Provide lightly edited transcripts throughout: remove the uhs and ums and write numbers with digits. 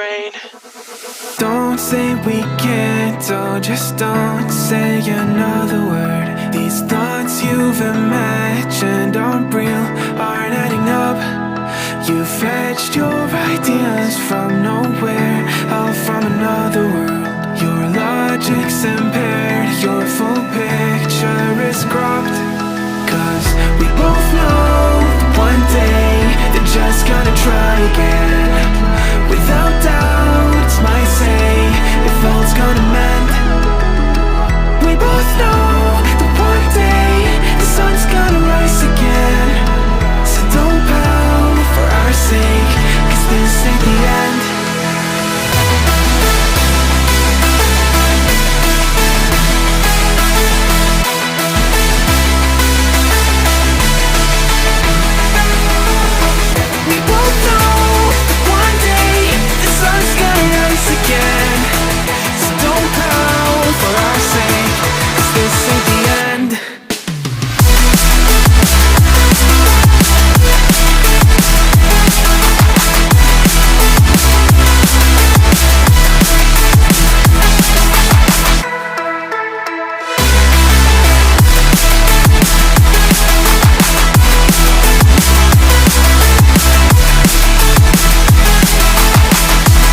brain. Don't say we can't, oh, just don't say another word. These thoughts you've imagined aren't real, aren't adding up. You fetched your ideas from nowhere, all from another world. Your logic's impaired, your full picture is cropped. Cause we both know that one day they're just gonna try again. Without doubt, it's my say if all's gonna mend. We both know that one day the sun's gonna rise again. So don't pout for our sake, cause this ain't the end. We both know that one day the sun's gonna rise again. So don't pout for our sake, cause this ain't the end.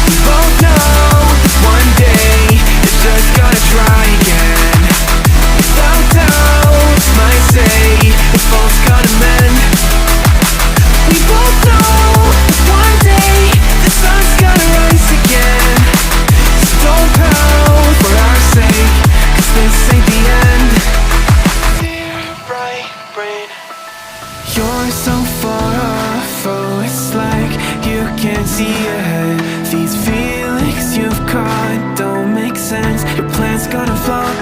We both know that one day they're just gonna try again. Without doubt, my say if all's gonna mend. We both know that one day the sun's gonna rise again. So don't pout for our sake, cause this ain't the end. Dear right brain. You're so far off, oh, it's like you can't see ahead. These feelings you've caught don't make sense, your plan's gonna flop.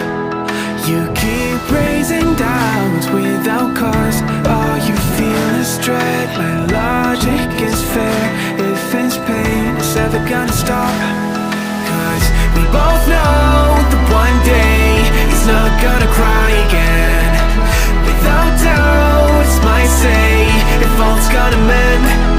You keep raising doubts without cause, all you feel is dread. My logic is fair, if it's pain, it's ever gonna stop. Cause we both know that one day he's not gonna cry again. Without doubt, it's my say if all's gonna mend.